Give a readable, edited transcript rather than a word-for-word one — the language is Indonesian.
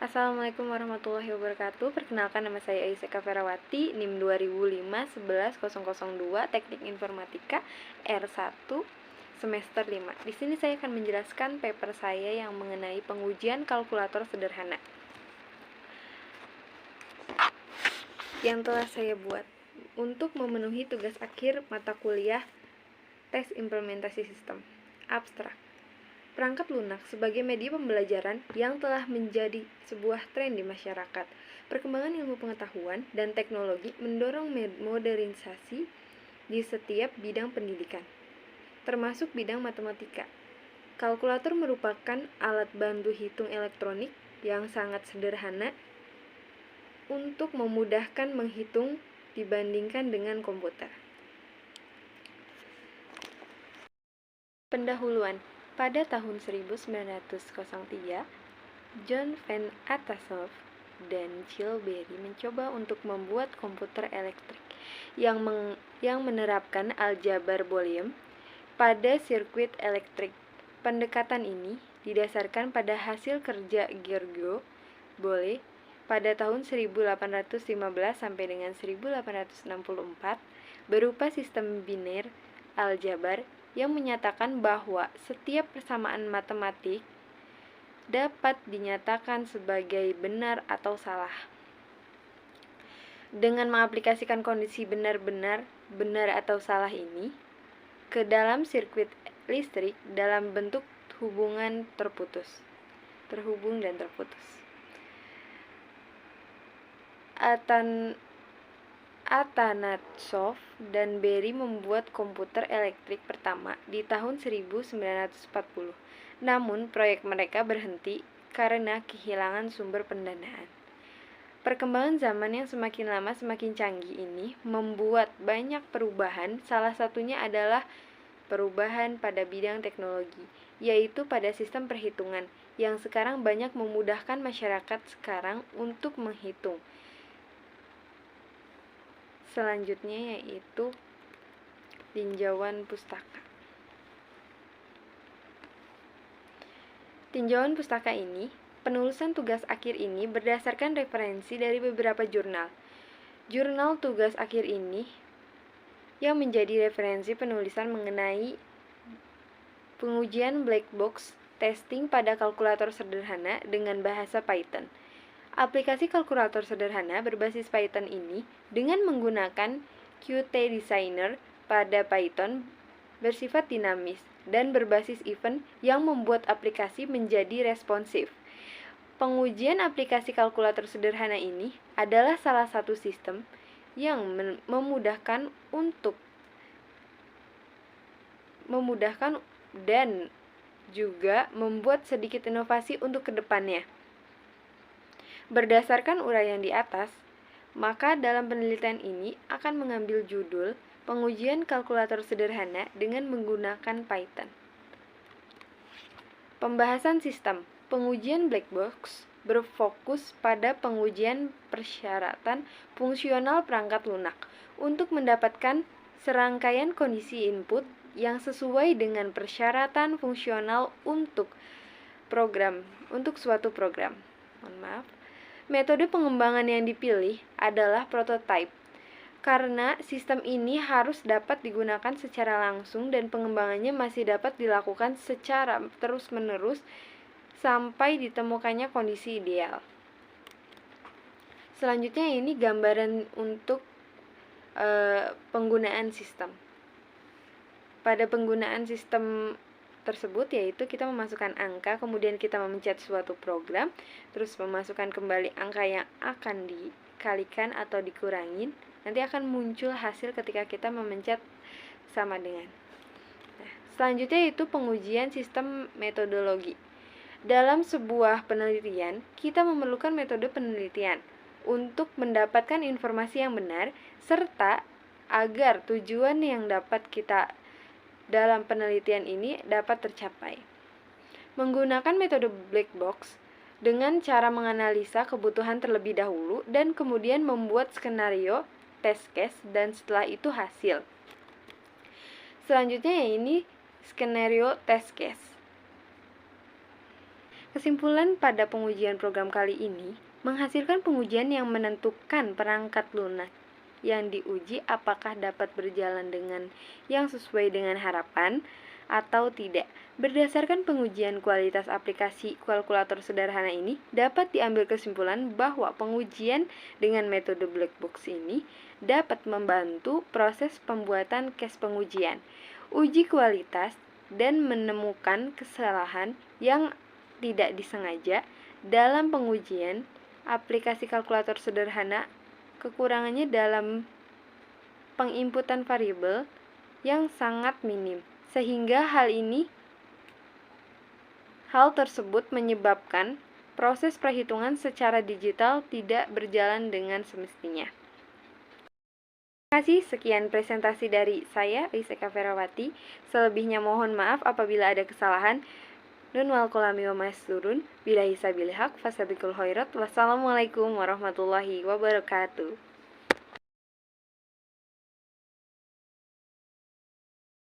Assalamualaikum warahmatullahi wabarakatuh. Perkenalkan, nama saya Aisyah Kaferawati, NIM 2005-11002, Teknik Informatika R1 semester 5. Di sini saya akan menjelaskan paper saya yang mengenai pengujian kalkulator sederhana yang telah saya buat untuk memenuhi tugas akhir mata kuliah tes implementasi sistem. Abstrak. Perangkat lunak sebagai media pembelajaran yang telah menjadi sebuah tren di masyarakat. Perkembangan ilmu pengetahuan dan teknologi mendorong modernisasi di setiap bidang pendidikan, termasuk bidang matematika. Kalkulator merupakan alat bantu hitung elektronik yang sangat sederhana untuk memudahkan menghitung dibandingkan dengan komputer. Pendahuluan. Pada tahun 1903, John Van Atasov dan Jill Berry mencoba untuk membuat komputer elektrik yang menerapkan aljabar Boolean pada sirkuit elektrik. Pendekatan ini didasarkan pada hasil kerja Giorgio Boole pada tahun 1815 sampai dengan 1864 berupa sistem biner aljabar yang menyatakan bahwa setiap persamaan matematik dapat dinyatakan sebagai benar atau salah. Dengan mengaplikasikan kondisi benar atau salah ini ke dalam sirkuit listrik dalam bentuk terhubung dan terputus. Atanasoff dan Berry membuat komputer elektrik pertama di tahun 1940. Namun, proyek mereka berhenti karena kehilangan sumber pendanaan. Perkembangan zaman yang semakin lama semakin canggih ini membuat banyak perubahan, salah satunya adalah perubahan pada bidang teknologi, yaitu pada sistem perhitungan, yang sekarang banyak memudahkan masyarakat sekarang untuk menghitung. Selanjutnya yaitu tinjauan pustaka. Tinjauan pustaka ini, penulisan tugas akhir ini berdasarkan referensi dari beberapa jurnal. Jurnal tugas akhir ini yang menjadi referensi penulisan mengenai pengujian black box testing pada kalkulator sederhana dengan bahasa Python. Aplikasi kalkulator sederhana berbasis Python ini dengan menggunakan Qt Designer pada Python bersifat dinamis dan berbasis event yang membuat aplikasi menjadi responsif. Pengujian aplikasi kalkulator sederhana ini adalah salah satu sistem yang memudahkan dan juga membuat sedikit inovasi untuk kedepannya. Berdasarkan uraian di atas, maka dalam penelitian ini akan mengambil judul pengujian kalkulator sederhana dengan menggunakan Python. Pembahasan sistem. Pengujian black box berfokus pada pengujian persyaratan fungsional perangkat lunak untuk mendapatkan serangkaian kondisi input yang sesuai dengan persyaratan fungsional untuk suatu program. Metode pengembangan yang dipilih adalah prototype, karena sistem ini harus dapat digunakan secara langsung dan pengembangannya masih dapat dilakukan secara terus-menerus sampai ditemukannya kondisi ideal. Selanjutnya ini gambaran untuk penggunaan sistem. Pada penggunaan sistem tersebut yaitu kita memasukkan angka, kemudian kita memencet suatu program, terus memasukkan kembali angka yang akan dikalikan atau dikurangin, nanti akan muncul hasil ketika kita memencet sama dengan. Selanjutnya itu pengujian sistem metodologi. Dalam sebuah penelitian, kita memerlukan metode penelitian untuk mendapatkan informasi yang benar, serta agar tujuan yang dapat kita dalam penelitian ini dapat tercapai. Menggunakan metode black box dengan cara menganalisa kebutuhan terlebih dahulu dan kemudian membuat skenario test case dan setelah itu hasil. Selanjutnya ini skenario test case. Kesimpulan pada pengujian program kali ini menghasilkan pengujian yang menentukan perangkat lunak yang diuji apakah dapat berjalan dengan yang sesuai dengan harapan atau tidak. Berdasarkan pengujian kualitas aplikasi kalkulator sederhana ini, dapat diambil kesimpulan bahwa pengujian dengan metode black box ini dapat membantu proses pembuatan case pengujian, uji kualitas, dan menemukan kesalahan yang tidak disengaja dalam pengujian aplikasi kalkulator sederhana. Kekurangannya dalam penginputan variabel yang sangat minim, sehingga hal tersebut menyebabkan proses perhitungan secara digital tidak berjalan dengan semestinya. Terima kasih, sekian presentasi dari saya, Rizeka Ferawati. Selebihnya mohon maaf apabila ada kesalahan. Nun wal kolami wa masturun, billahi sabilil haq, fasabiqul khairat. Wassalamualaikum warahmatullahi wabarakatuh.